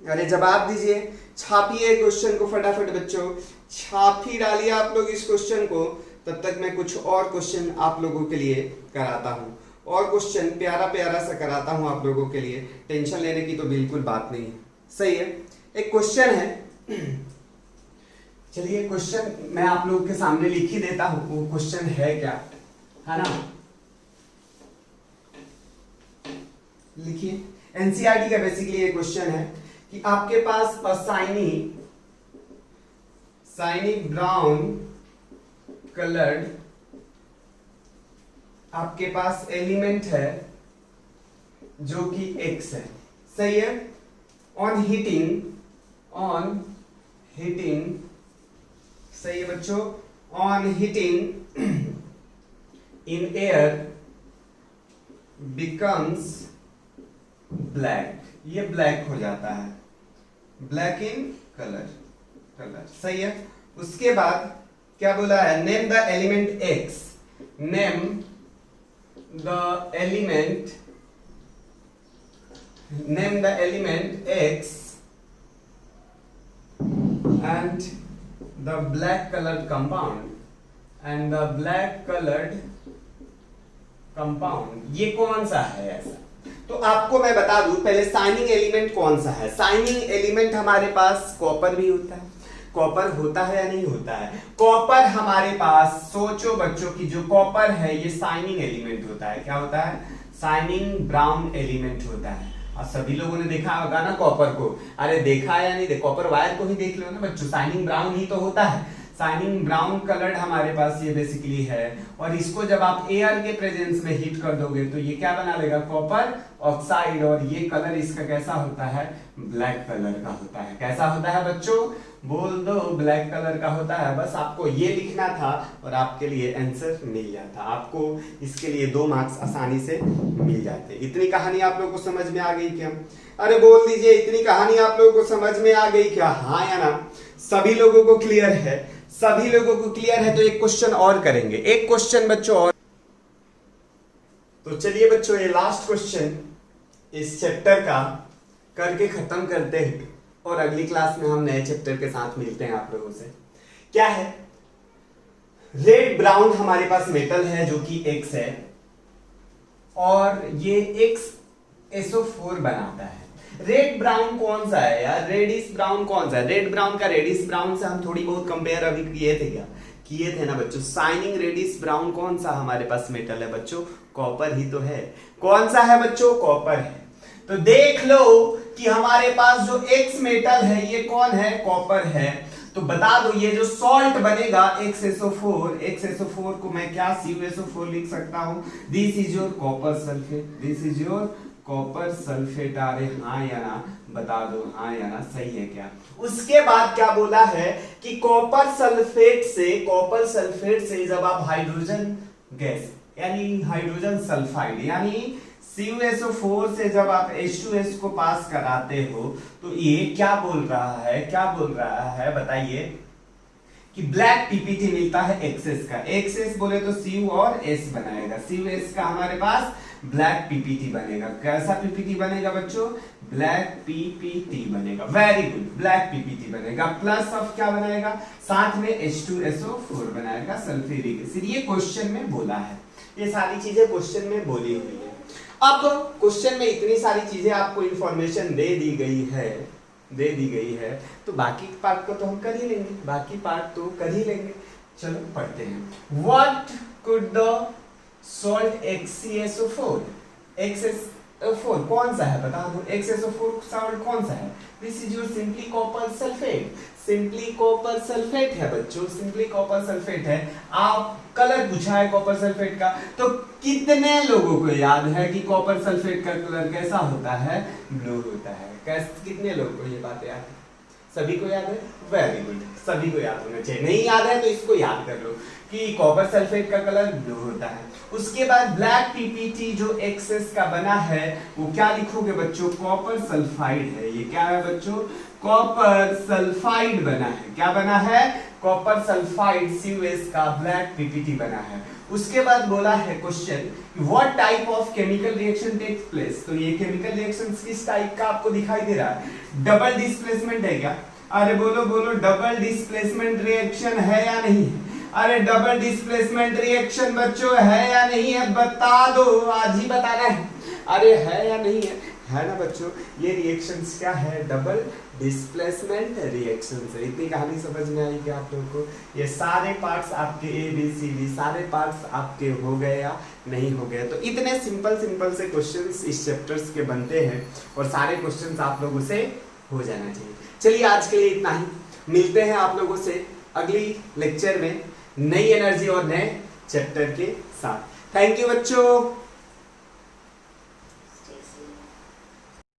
अरे जवाब दीजिए छापिए क्वेश्चन को फटाफट बच्चों, छाप ही डालिए आप लोग इस क्वेश्चन को। तब तक मैं कुछ और क्वेश्चन आप लोगों के लिए कराता हूँ, और क्वेश्चन प्यारा प्यारा सा कराता हूँ आप लोगों के लिए। टेंशन लेने की तो बिल्कुल बात नहीं है, सही है। एक क्वेश्चन है, चलिए क्वेश्चन मैं आप लोगों के सामने लिख ही देता हूँ। वो क्वेश्चन है क्या, है ना, लिखिए। एनसीईआरटी का बेसिकली ये क्वेश्चन है कि आपके पास शाइनी ब्राउन कलर्ड आपके पास एलिमेंट है जो कि X है, सही है। ऑन हीटिंग, सही है बच्चों, on heating in air becomes black, ये ब्लैक हो जाता है, ब्लैक इन कलर, सही है। उसके बाद क्या बोला है, name the element X, name the element X and the black colored compound, ये कौन सा है ऐसा। तो आपको मैं बता दूं पहले, शाइनिंग एलिमेंट कौन सा है। शाइनिंग एलिमेंट हमारे पास कॉपर भी होता है, कॉपर होता है या नहीं होता है। कॉपर हमारे पास, सोचो बच्चों की जो कॉपर है ये शाइनिंग एलिमेंट होता है, क्या होता है, शाइनिंग ब्राउन एलिमेंट होता है। और सभी लोगों ने देखा होगा ना कॉपर को, अरे देखा या नहीं, कॉपर वायर को ही देख लो ना बच्चों, शाइनिंग ब्राउन ही तो होता है। शाइनिंग ब्राउन कलर्ड हमारे पास ये बेसिकली है, और इसको जब आप एयर के प्रेजेंस में हीट कर दोगे तो ये क्या बना लेगा, कॉपर ऑक्साइड, और ये कलर इसका कैसा होता है, ब्लैक कलर का होता है। कैसा होता है बच्चों, बोल दो, ब्लैक कलर का होता है। बस आपको ये लिखना था और आपके लिए आंसर मिल जाता, आपको इसके लिए 2 मार्क्स आसानी से मिल जाते। इतनी कहानी आप लोगों को समझ में आ गई क्या, अरे बोल दीजिए, इतनी कहानी आप लोगों को समझ में आ गई क्या, हाँ या ना। सभी लोगों को क्लियर है, सभी लोगों को क्लियर है। तो एक क्वेश्चन और करेंगे, एक क्वेश्चन बच्चों और। तो चलिए बच्चों, ये लास्ट क्वेश्चन इस चैप्टर का करके खत्म करते हैं, और अगली क्लास में हम नए चैप्टर के साथ मिलते हैं आप लोगों से। क्या है, रेड ब्राउन हमारे पास मेटल है जो कि X है, और ये X SO4 बनाता है। रेड ब्राउन कौन सा है यार, रेडिश ब्राउन कौन सा है। रेड ब्राउन का रेडिश ब्राउन से हम थोड़ी बहुत कंपेयर अभी किए थे, क्या किए थे ना बच्चों। शाइनिंग रेडिश ब्राउन कौन सा हमारे पास मेटल है बच्चों, कॉपर ही तो है। कौन सा है बच्चों, कॉपर है। तो देख लो कि हमारे पास जो X मेटल है ये कौन है, कॉपर है। तो बता दो ये जो सॉल्ट बनेगा XSO4 को मैं क्या CuSO4 लिख सकता हूं, this is your copper sulphate, this is your copper sulphate. अरे हाँ या ना, बता दो हाँ या ना, सही है क्या। उसके बाद क्या बोला है कि कॉपर सल्फेट से जब आप हाइड्रोजन गैस यानी हाइड्रोजन सल्फाइड यानी CuSO4 से जब आप H2S को पास कराते हो, तो ये क्या बोल रहा है बताइए, कि ब्लैक पीपीटी मिलता है एक्सेस का। एक्सेस बोले तो Cu और S बनाएगा, CuS का हमारे पास ब्लैक पीपीटी बनेगा। कैसा पीपीटी बनेगा बच्चों, ब्लैक पीपीटी बनेगा। वेरी गुड, ब्लैक पीपीटी बनेगा। प्लस ऑफ क्या बनाएगा, साथ में H2SO4 बनाएगा, सल्फ्यूरिक एसिड। ये क्वेश्चन में बोला है, ये सारी चीजें क्वेश्चन में बोली हुई है। अब क्वेश्चन में इतनी सारी चीजें आपको इंफॉर्मेशन दे दी गई है, तो बाकी पार्ट को तो हम कर ही लेंगे, चलो पढ़ते हैं। What could the salt XSO4 कौन सा है, बता दो। XSO4 सॉल्ट कौन सा है, this is your simply copper sulphate. Simply copper sulphate है बच्चों, सिंपली कॉपर सल्फेट है। आप कलर पूछा है कॉपर सल्फेट का, तो कितने लोगों को याद है कि कॉपर सल्फेट का कलर कैसा होता है, ब्लू होता है। कितने लोगों को ये बात याद है, सभी को याद है, वेरी गुड, सभी को याद होना चाहिए। नहीं याद है तो इसको याद कर लो कि कॉपर सल्फेट का कलर ब्लू होता है। उसके बाद ब्लैक पीपीटी जो एक्सेस का बना है वो क्या लिखोगे बच्चों, कॉपर सल्फाइड है। ये क्या है बच्चों, कॉपर सल्फाइड बना है। क्या बना है, कॉपर सल्फाइड CuS का ब्लैक पीपीटी बना है। उसके बाद बोला है question, what type of chemical reaction takes place. तो ये केमिकल रिएक्शन किस टाइप का आपको दिखाई दे रहा है, डबल डिस्प्लेसमेंट है क्या। अरे बोलो बोलो, डबल डिस्प्लेसमेंट रिएक्शन है या नहीं? अरे डबल डिस्प्लेसमेंट रिएक्शन बच्चों है या नहीं है? बता दो, आज ही बताना है। अरे है या नहीं है ना बच्चों? ये रिएक्शंस क्या है? डबल डिस्प्लेसमेंट रिएक्शंस है। इतनी कहानी समझ में आई क्या आप लोगों को? ये सारे पार्ट्स आपके ABCD सारे पार्ट्स आपके हो गए या नहीं हो गए? तो इतने सिंपल से क्वेश्चंस इस चैप्टर्स के बनते हैं और सारे क्वेश्चंस आप लोगों से हो जाना चाहिए। चलिए आज के लिए इतना ही, मिलते हैं आप लोगों से अगली लेक्चर में नई एनर्जी और नए चैप्टर के साथ। थैंक यू बच्चों।